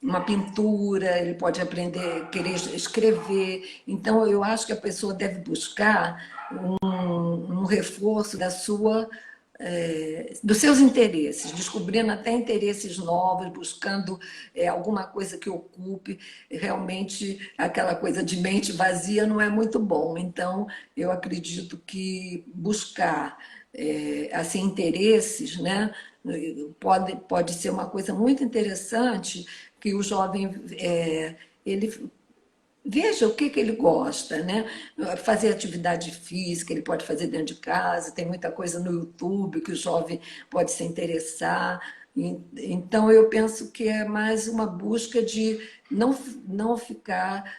uma pintura, ele pode aprender, querer escrever. Então, eu acho que a pessoa deve buscar um reforço dos seus interesses, descobrindo até interesses novos, buscando alguma coisa que ocupe. Realmente, aquela coisa de mente vazia não é muito bom. Então, eu acredito que buscar assim, interesses, né, pode ser uma coisa muito interessante que o jovem ele veja o que ele gosta, né? Fazer atividade física, ele pode fazer dentro de casa, tem muita coisa no YouTube que o jovem pode se interessar. Então, eu penso que é mais uma busca de não ficar,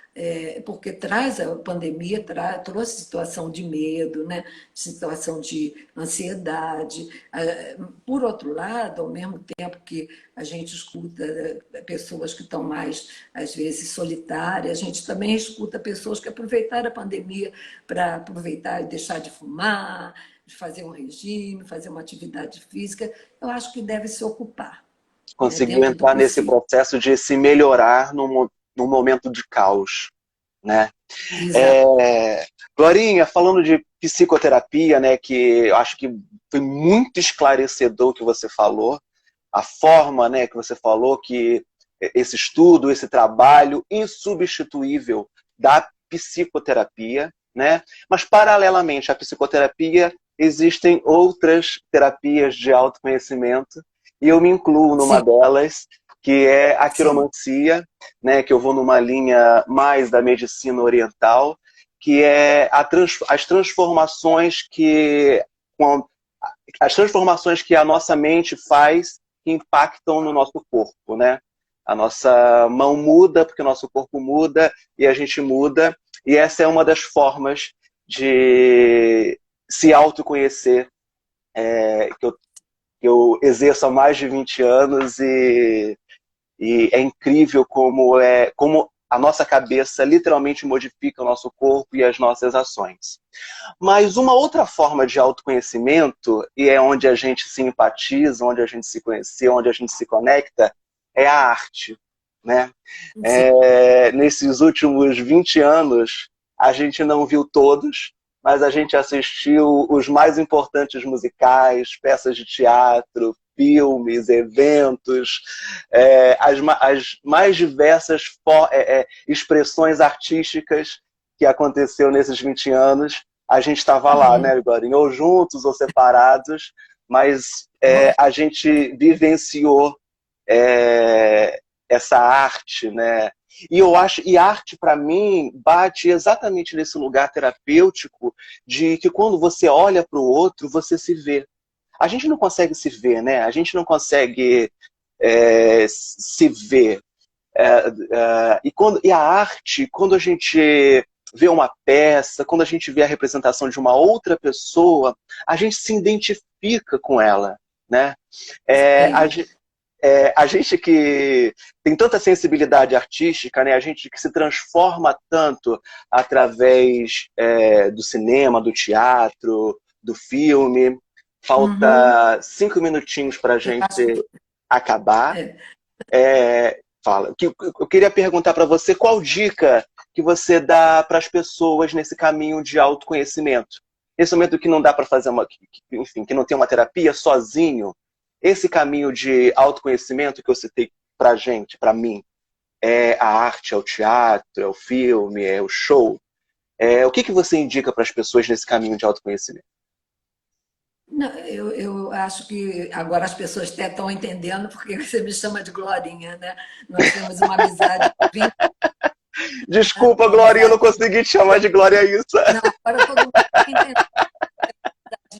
porque traz a pandemia, trouxe situação de medo, né? Situação de ansiedade. Por outro lado, ao mesmo tempo que a gente escuta pessoas que estão mais, às vezes, solitárias, a gente também escuta pessoas que aproveitaram a pandemia para aproveitar e deixar de fumar, de fazer um regime, fazer uma atividade física. Eu acho que deve se ocupar, né, Conseguiu dentro do entrar nesse possível. processo de se melhorar num momento de caos, né? Exato. Glorinha, falando de psicoterapia, né, que eu acho que foi muito esclarecedor o que você falou, a forma, né, que você falou que esse estudo, esse trabalho insubstituível da psicoterapia, né? Mas paralelamente à psicoterapia existem outras terapias de autoconhecimento e eu me incluo numa Sim, delas, que é a sim, quiromancia, né, que eu vou numa linha mais da medicina oriental, que é as transformações as transformações que a nossa mente faz que impactam no nosso corpo, né? A nossa mão muda porque o nosso corpo muda e a gente muda. E essa é uma das formas de se autoconhecer, que eu exerço há mais de 20 anos e é incrível como a nossa cabeça literalmente modifica o nosso corpo e as nossas ações. Mas uma outra forma de autoconhecimento, e é onde a gente se empatiza, onde a gente se conhece, onde a gente se conecta, é a arte, né? Nesses últimos 20 anos, a gente não viu todos, mas a gente assistiu os mais importantes musicais, peças de teatro, filmes, eventos, as mais diversas expressões artísticas que aconteceu nesses 20 anos. A gente estava lá, né, Glorinha? Ou juntos ou separados, mas a gente vivenciou essa arte, né? E arte, para mim, bate exatamente nesse lugar terapêutico de que quando você olha para o outro, você se vê. A gente não consegue se ver, né? A gente não consegue se ver. E a arte, quando a gente vê uma peça, quando a gente vê a representação de uma outra pessoa, a gente se identifica com ela, né? A gente que tem tanta sensibilidade artística, né? A gente que se transforma tanto através do cinema, do teatro, do filme. Falta 5 minutinhos para a gente acabar. Eu queria perguntar para você qual dica que você dá para as pessoas nesse caminho de autoconhecimento. Nesse momento que não dá para fazer enfim, que não tem uma terapia sozinho, esse caminho de autoconhecimento que eu citei pra gente, pra mim, é a arte, é o teatro, é o filme, é o show. O que você indica para as pessoas nesse caminho de autoconhecimento? Não, eu acho que agora as pessoas até estão entendendo porque você me chama de Glorinha, né? Nós temos uma amizade de 20 Desculpa, Glorinha, eu não consegui te chamar de Glória isso. Não, agora todo mundo está entendendo.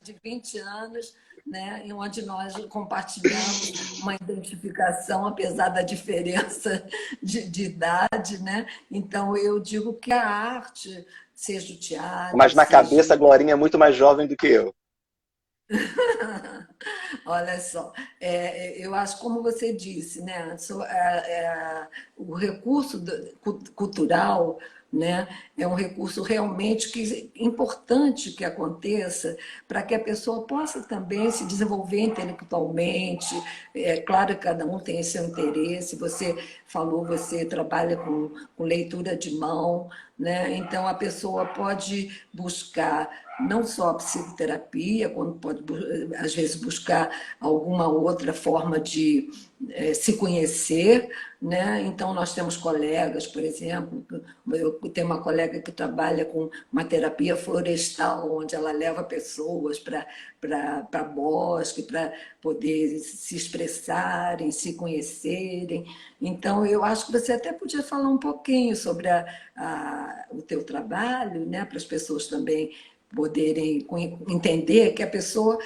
De 20 anos, né, onde nós compartilhamos uma identificação, apesar da diferença de idade, né? Então, eu digo que a arte, seja o teatro... Mas na cabeça, a Glorinha é muito mais jovem do que eu. Olha só, eu acho, como você disse, né, o recurso cultural, né, é um recurso realmente importante que aconteça para que a pessoa possa também se desenvolver intelectualmente. É claro que cada um tem seu interesse. Você falou, você trabalha com leitura de mão, né? Então a pessoa pode buscar não só a psicoterapia, quando pode, às vezes, buscar alguma outra forma de se conhecer, né? Então, nós temos colegas, por exemplo, eu tenho uma colega que trabalha com uma terapia florestal, onde ela leva pessoas para bosque, para poder se expressarem, se conhecerem. Então, eu acho que você até podia falar um pouquinho sobre o teu trabalho, né? Para as pessoas também poderem entender que a pessoa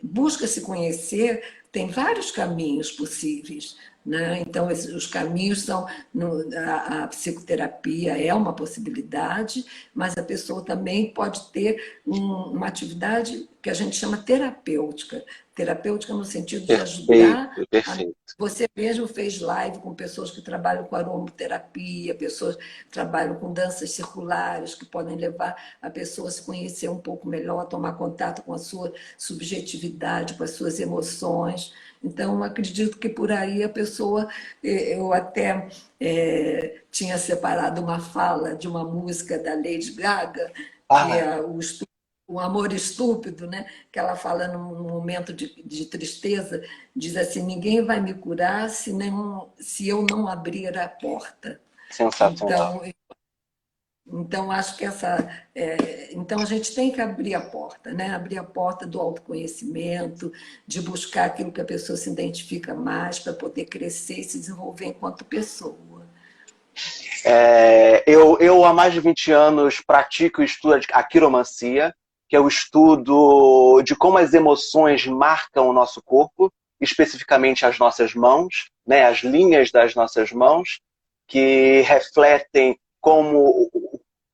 busca se conhecer, tem vários caminhos possíveis, né? Então, os caminhos são... A psicoterapia é uma possibilidade, mas a pessoa também pode ter uma atividade que a gente chama terapêutica. Terapêutica no sentido de ajudar... Perfeito. Você mesmo fez live com pessoas que trabalham com aromaterapia, pessoas que trabalham com danças circulares, que podem levar a pessoa a se conhecer um pouco melhor, a tomar contato com a sua subjetividade, com as suas emoções. Então, acredito que por aí a pessoa... Eu até tinha separado uma fala de uma música da Lady Gaga, que é o Amor Estúpido, né? Que ela fala num momento de tristeza, diz assim: ninguém vai me curar se eu não abrir a porta. Sensacional. Então acho que então a gente tem que abrir a porta, né? Abrir a porta do autoconhecimento, de buscar aquilo que a pessoa se identifica mais para poder crescer e se desenvolver enquanto pessoa. Eu há mais de 20 anos pratico e estudo a quiromancia, que é o estudo de como as emoções marcam o nosso corpo especificamente as nossas mãos, né, as linhas das nossas mãos, que refletem como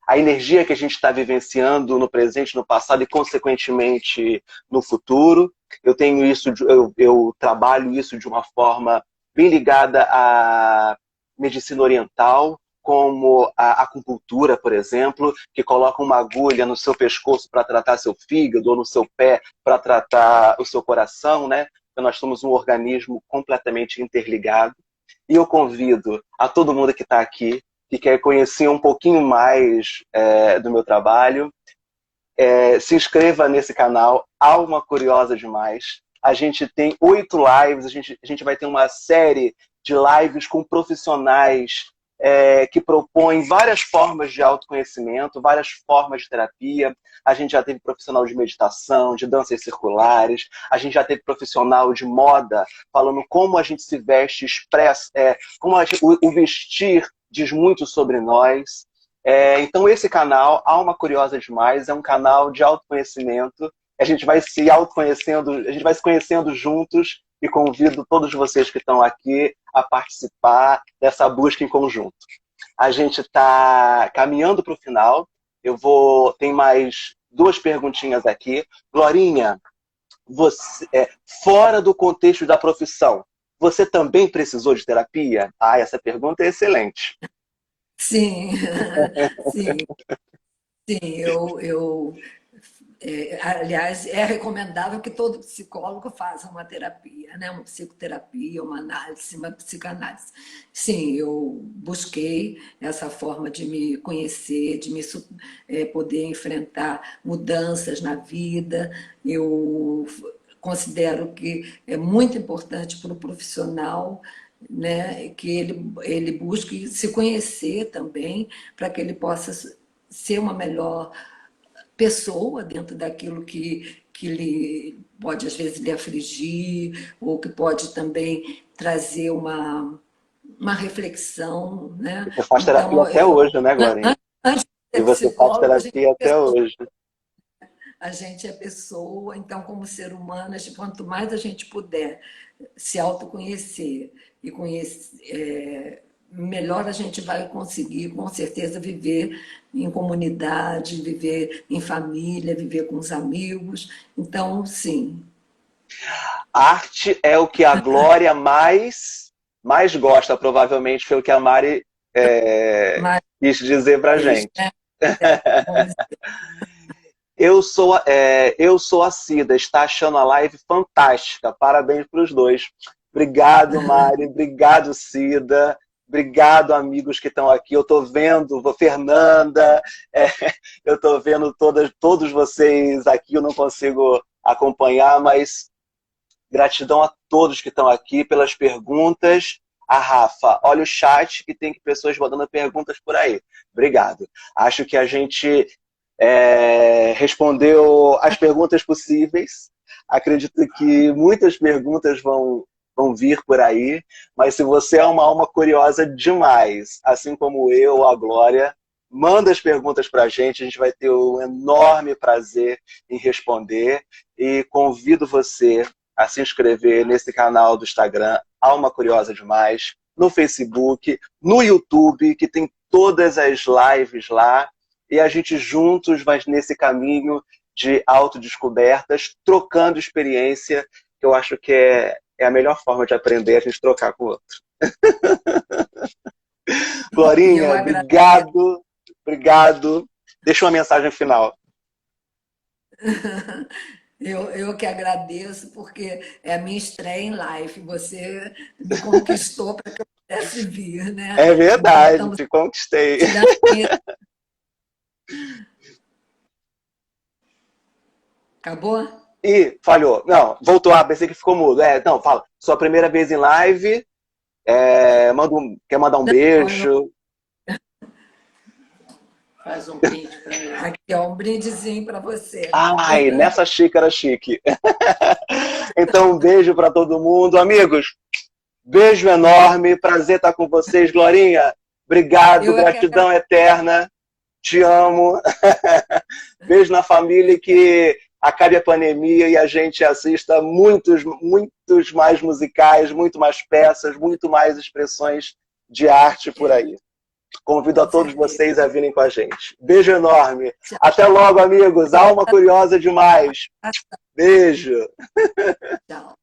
a energia que a gente está vivenciando no presente, no passado e, consequentemente, no futuro. Eu tenho isso, eu trabalho isso de uma forma bem ligada à medicina oriental, como a acupuntura, por exemplo, que coloca uma agulha no seu pescoço para tratar seu fígado, ou no seu pé para tratar o seu coração, né? Então, nós somos um organismo completamente interligado. E eu convido a todo mundo que está aqui, que quer conhecer um pouquinho mais do meu trabalho, se inscreva nesse canal, Alma Curiosa Demais. A gente tem 8 lives, a gente vai ter uma série de lives com profissionais que propõem várias formas de autoconhecimento, várias formas de terapia. A gente já teve profissional de meditação, de danças circulares, a gente já teve profissional de moda, falando como a gente se veste, expressa, como o vestir diz muito sobre nós. Então esse canal, Alma Curiosa Demais, é um canal de autoconhecimento. A gente vai se autoconhecendo, a gente vai se conhecendo juntos, e convido todos vocês que estão aqui a participar dessa busca em conjunto. A gente está caminhando para o final. Tem mais 2 perguntinhas aqui. Glorinha, você, fora do contexto da profissão, você também precisou de terapia? Essa pergunta é excelente. Sim, sim, sim. Aliás, é recomendável que todo psicólogo faça uma terapia, né? Uma psicoterapia, uma análise, uma psicanálise. Sim, eu busquei essa forma de me conhecer, de poder enfrentar mudanças na vida. Eu considero que é muito importante para o profissional, né, que ele busque se conhecer também, para que ele possa ser uma melhor pessoa dentro daquilo que pode, às vezes, lhe afligir, ou que pode também trazer uma reflexão. Né? Você faz terapia até hoje, né, Glorinha? Antes de E ser você faz psicólogo, terapia até hoje. a gente é pessoa, então, como ser humano, quanto mais a gente puder se autoconhecer e conhecer, melhor a gente vai conseguir, com certeza, viver em comunidade, viver em família, viver com os amigos. Então, sim. Arte é o que a Glória mais gosta, provavelmente foi o que a Mari quis dizer pra gente. Né? Eu sou a Cida, está achando a live fantástica. Parabéns para os dois. Obrigado, Mari. Obrigado, Cida. Obrigado, amigos que estão aqui. Eu estou vendo, Fernanda, eu estou vendo todos vocês aqui. Eu não consigo acompanhar, mas gratidão a todos que estão aqui pelas perguntas. A Rafa, olha o chat que tem pessoas mandando perguntas por aí. Obrigado. Acho que a gente respondeu as perguntas possíveis. Acredito que muitas perguntas vão vir por aí, mas se você é uma alma curiosa demais, assim como eu, a Glória, manda as perguntas para a gente vai ter um enorme prazer em responder, e convido você a se inscrever nesse canal do Instagram, Alma Curiosa Demais, no Facebook, no YouTube, que tem todas as lives lá, e a gente juntos vai nesse caminho de autodescobertas, trocando experiência, que eu acho que é a melhor forma de aprender, a gente trocar com o outro. Glorinha, obrigado. Deixa uma mensagem final. Eu que agradeço, porque é a minha estreia em live. Você me conquistou para que eu pudesse vir, né? É verdade, então, te conquistei. Acabou? Ih, falhou. Não, voltou. Pensei que ficou mudo. Não, fala. Sua primeira vez em live. Quer mandar um beijo? Faz um brinde para mim. Aqui, ó, um brindezinho para você. Ai, nessa xícara chique. Então, um beijo para todo mundo. Amigos, beijo enorme. Prazer estar com vocês. Glorinha, obrigado. Gratidão eterna. Te amo. Beijo na família, que acabe a pandemia e a gente assista muitos mais musicais, muito mais peças, muito mais expressões de arte por aí. Convido a todos vocês a virem com a gente. Beijo enorme. Até logo, amigos. Alma curiosa demais. Beijo. Tchau.